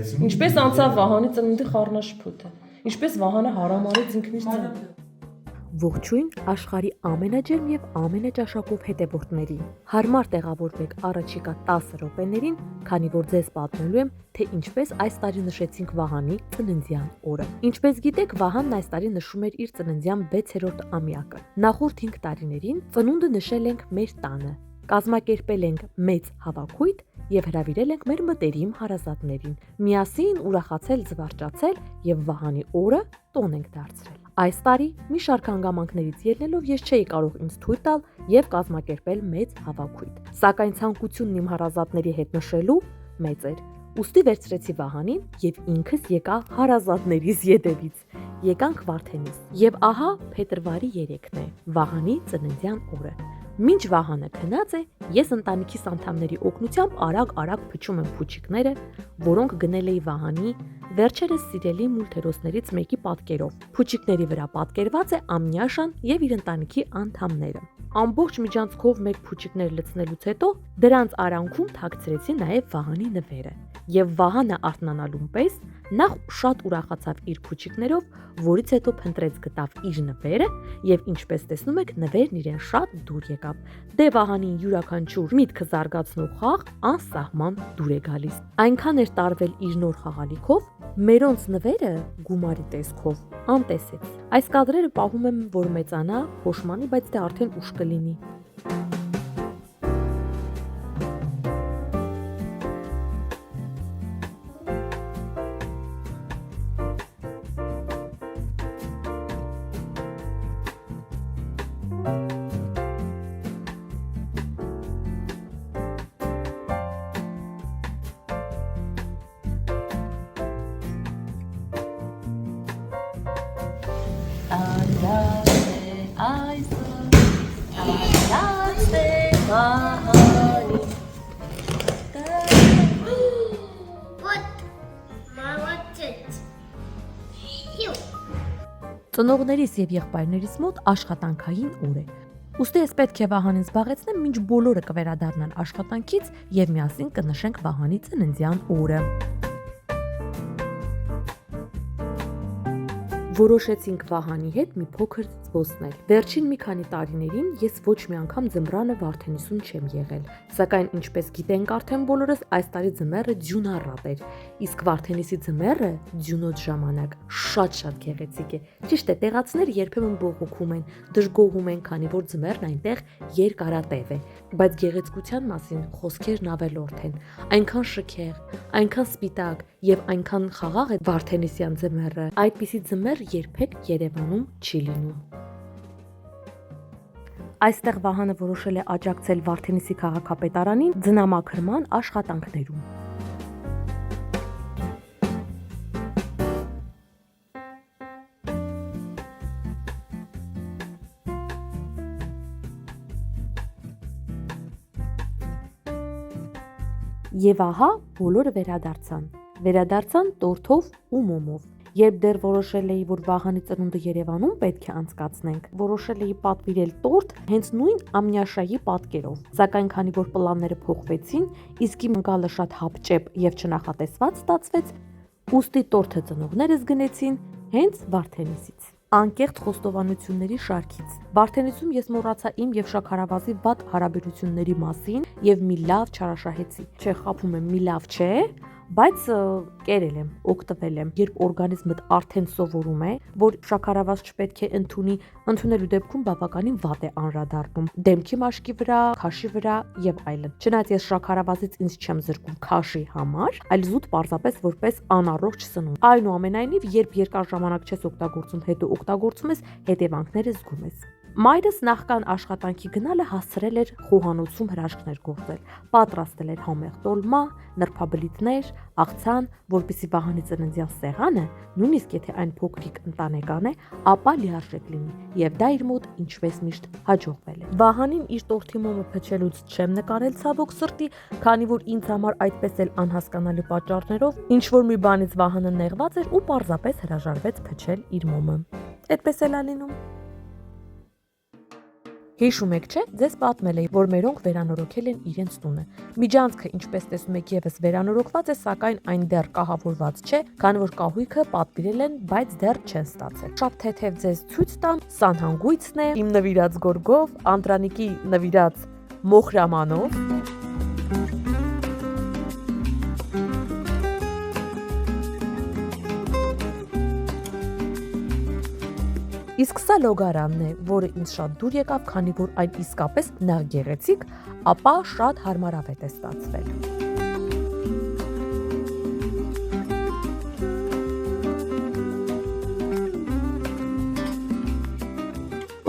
Ինչպես անցավ Վահանի ծնունդի խառնաշփոթը, ինչպես Վահանը հարամարեց ինքն իր ծնունդը։ Ողջույն աշխարհի ամենաջերմ եւ ամենաճաշակով հետևորդներին։ Հարմար տեղավորվեք առաջիկա 10 րոպեներին, քանի որ ձեզ պատմելու եմ, թե ինչպես այս տարի նշեցինք Վահանի ծննդյան օրը։ Ինչպես գիտեք, Վահանն այս տարի նշում էր իր ծննդյան 6-րդ ամյակը։ Նախորդ 5 տարիներին ծնունդը նշել ենք մեր տանը, կազմակերպել ենք մեծ հավաքույթ եւ հրավիրել ենք մեր մտերիմ հարազատներին։ Միասին ուրախացել, զվարճացել եւ Վահանի օրը տոն ենք դարձրել։ Այս տարի մի շարք հանգամանքներից ելնելով ես չէի կարող ինձ թույլ տալ եւ կազմակերպել մեծ հավաքույթ։ Սակայն ցանկությունն իմ հարազատների հետ նշելու մեծ էր։ Ուստի վերցրեցի Վահանին եւ ինքս եկա հարազատներիս ետևից։ Եկանք Վարդենիս։ Եվ ահա փետրվարի 3-ն է, Վահանի ծննդյան օրը։ Մինչ Վահանը քնած է, ես ընտանիքիս անդամների օգնությամբ արագ փչում եմ փուչիկները, որոնք գնել էի Վահանի վերջերս սիրելի մուլտհերոսներից մեկի պատկերով։ Փուչիկների վրա պատկերված է Ամնյաշան եւ իր ընտանիքի անդամները։ Ամբողջ միջանցքով մեկ փուչիկներ լցնելուց հետո դրանց արանքում թաքցրեցի նաեւ Վահանի նվերը։ Եվ Վահանը արթնանալուն պես նախ շատ ուրախացավ իր փուչիկներով, որից հետո փնտրեց գտավ իր նվերը եւ ինչպես տեսնում եք նվերն իրեն շատ դուր եկավ։ Դե Վահանին յուրաքանչյուր միտքը զարգացնող խաղ անսահման դուր է գալիս։ Այնքան էր տարվել իր նոր խաղալիքով, մերոնց նվերը գումարի տեսքով անտեսեց։ Այս կադրերը պահում եմ, որ մեծանա, փոշմանի, բայց դե արդեն ուշ կլինի։ Ծնողներիս եւ եղբայրներիս մոտ աշխատանքային օր է։ Ուստի ես պետք է Վահանին զբաղեցնեմ, մինչ բոլորը կվերադառնան աշխատանքից եւ միասին կնշենք Վահանի ծննդյան օրը։ Որոշեցինք Վահանի հետ մի փոքր զբոսնել։ Վերջին մի քանի տարիներին ես ոչ մի անգամ ձմռանը Վարդենիսում չեմ եղել, սակայն ինչպես գիտենք արդեն բոլորս, այս տարի ձմեռը ձյունառատ էր, իսկ Վարդենիսի ձմեռը ձյունոտ ժամանակ շատ գեղեցիկ է։ Ճիշտ է, տեղացիները երբեմն բողոքում են, դժգոհում են, քանի որ ձմեռն այնտեղ երկարատև է, բայց գեղեցկության մասին խոսքերն ավելորդ են։ Այնքան շքեղ, այնքան սպիտակ եւ այնքան խաղաղ է Վարդենիսյան ձմեռը։ Այդպիսի ձմեռ երբեք Երևանում չի լինում։ Այստեղ Վահանը որոշել է աջակցել Վարդենիսի քաղաքապետարանին ձնամաքրման աշխատանքներում։ Եվ ահա բոլորը վերադարձան տորթով ու մոմով։ Երբ դեռ որոշել էի, որ Վահանի ծնունդը Երևանում պետք է անցկացնենք, որոշել էի պատվիրել տորթ հենց նույն Ամնյաշայի պատկերով։ Սակայն քանի որ պլանները փոխվեցին, իսկ իմ ընկալը շատ հապճեպ եւ չնախատեսված ստացվեց, ուստի տորթը ծնողներս գնեցին հենց Վարդենիսից։ Անկեղծ խոստովանությունների շարքից։ Վարդենիսում ես մոռացա իմ եւ Շաքարավազի վատ հարաբերությունների մասին եւ մի լավ չարաշահեցի։ Չէ, խաբում եմ, մի լավ չէ, բայց կերել եմ, օգտվել եմ, երբ օրգանիզմդ արդեն սովորում է, որ շաքարավազ չպետք է ընդունելու դեպքում բավականին վատ է անդրադառնում դեմքի մաշկի վրա, քաշի վրա եւ այլն։ Չնայած ես շաքարավազից ինձ չեմ զրկում քաշի համար, այլ զուտ պարզապես որպես անառողջ սնունդ։ Այնուամենայնիվ, երբ երկար ժամանակ չես օգտագործում, հետո օգտագործում ես, հետևանքները զգում ես։ Մայրս նախքան աշխատանքի գնալը հասցրել էր խոհանոցում հրաշքներ գործել, պատրաստել էր համեղ տոլմա, նրբաբլիթներ, աղցան, որպեսզի Վահանի ծննդյան սեղանը, նույնիսկ եթե այն փոքրիկ ընտանեկան է, ապա լիարժեք լինի, եւ դա իր մոտ ինչպես միշտ հաջողվել է։ Վահանին իր տորթի մոմը փչելուց չեմ նկարել ցավոք սրտի, քանի որ ինձ համար այդպես էլ անհասկանալի պատճառներով ինչ որ մի բանից Վահանը նեղված էր ու պարզապես հրաժարվեց փչել իր մոմը։ Այդպես էլ է լինում։ Հիշում եք, չէ՞, ձեզ պատմել էի, որ մերոնք վերանորոգել են իրենց տունը։ Միջանցքը, ինչպես տեսնում եք, եւս վերանորոգված է, սակայն այն դեռ կահավորված չէ, քանի որ կահույքը պատվիրել են, բայց դեռ չեն ստացել։ Շատ թեթև ձեզ ցույց տամ, սանհանգույցն է, իմ նվիրած գորգով, Անդրանիկի նվիրած մոխրամանով։ Իսկ սա լոգարանն է, որը ինձ շատ դուր եկավ, քանի որ այն իսկապես նախ գեղեցիկ, ապա շատ հարմարավետ է ստացվել։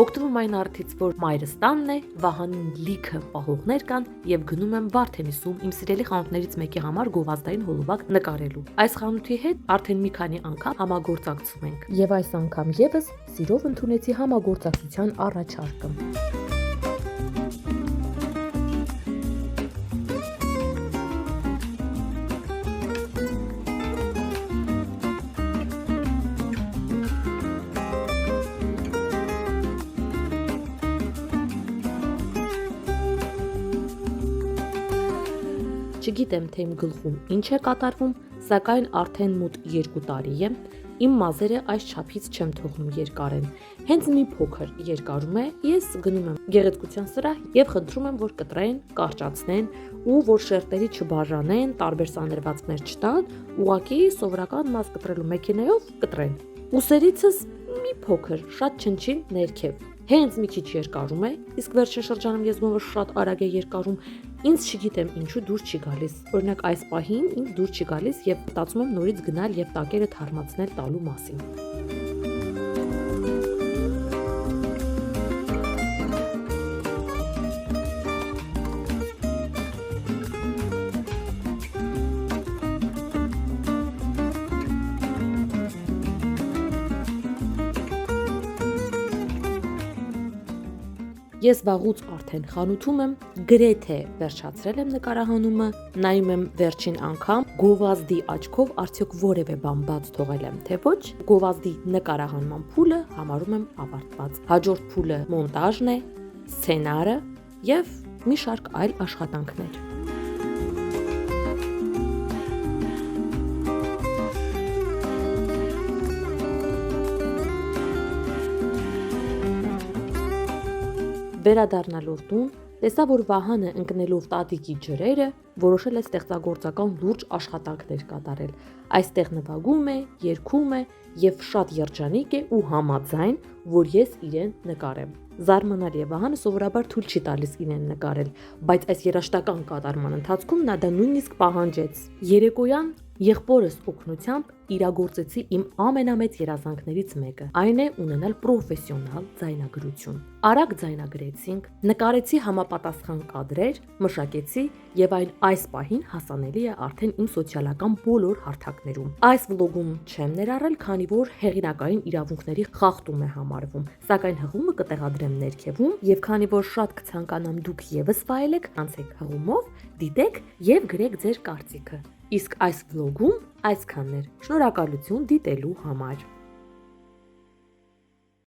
Օգտվում այն արդից, որ մայրս տանն է, Վահանին լիքը պահողներ կան եւ գնում եմ Վարդենիսում իմ սիրելի խանութներից մեկի համար գովազդային հոլովակ նկարելու։ Այս խանութի հետ արդեն մի քանի անգամ համագործակցում ենք եւ այս անգամ եւս սիրով ընդունեցի համագործակցության առաջարկը։ Չգիտեմ, թե իմ գլխում ինչ է կատարվում, սակայն արդեն մոտ 2 տարի է, իմ մազերը այս չափից չեմ թողնում երկարեն։ Հենց մի փոքր երկարում է, ես գնում եմ գեղեցկության սրահ եւ խնդրում եմ, որ կտրեն, կարճացնեն ու որ շերտերի չբաժանեն, տարբեր սանրվածքներ չտան, ուղղակի սովորական մազ կտրելու մեքենայով կտրեն։ Ուսերիցս մի փոքր, շատ չնչին ներքև։ Հենց մի քիչ երկարում է, իսկ վերջին շրջանում ես զգում եմ, որ շատ արագ է երկարում։ Ինձ չգիտեմ ինչու դուր չի գալիս։ Օրինակ այս պահին ինձ դուր չի գալիս եւ մտածում եմ նորից գնալ եւ տակերը թարմացնել տալու մասին։ Ես վաղուց արդեն խանութում եմ, գրեթե վերջացրել եմ նկարահանումը, նայում եմ վերջին անգամ գովազդի աչքով արդյոք որևէ բան բաց թողել եմ, թե ոչ, գովազդի նկարահանման փուլը համարում եմ ավարտված։ Հաջորդ փուլը մոնտաժն է, սցենարը եւ մի շարք այլ աշխատանքներ։ Վերադառնալով տուն, տեսա, որ Վահանը ընկնելով տատիկի ջրերը, որոշել է ստեղծագործական լուրջ աշխատանքներ կատարել։ Այստեղ նվագում է, երգում է եւ շատ երջանիկ է ու համաձայն, որ ես իրեն նկարեմ։ Զարմանալի է, Վահանը սովորաբար թույլ չի տալիս իրեն նկարել, բայց այս երաժշտական կատարման ընթացքում նա դա նույնիսկ պահանջեց։ Երեկոյան եղբորս օգնությամբ իրագործեցի իմ ամենամեծ երազանքներից մեկը, այն է ունենալ պրոֆեսիոնալ ձայնագրություն։ Արագ ձայնագրեցինք, նկարեցի համապատասխան կադրեր, մշակեցի եւ այն այս պահին հասանելի է արդեն իմ սոցիալական բոլոր հարթակներում։ Այս վլոգում չեմ ներառել, քանի որ հեղինակային իրավունքների խախտում է համարվում, սակայն հղումը կտեղադրեմ ներքևում եւ քանի որ շատ կցանկանամ դուք եւս ֆայլեք, անցեք հղումով, դիտեք եւ գրեք ձեր կարծիքը։ Իսկ այս վլոգում այսքանն էր։ Շնորհակալություն դիտելու համար։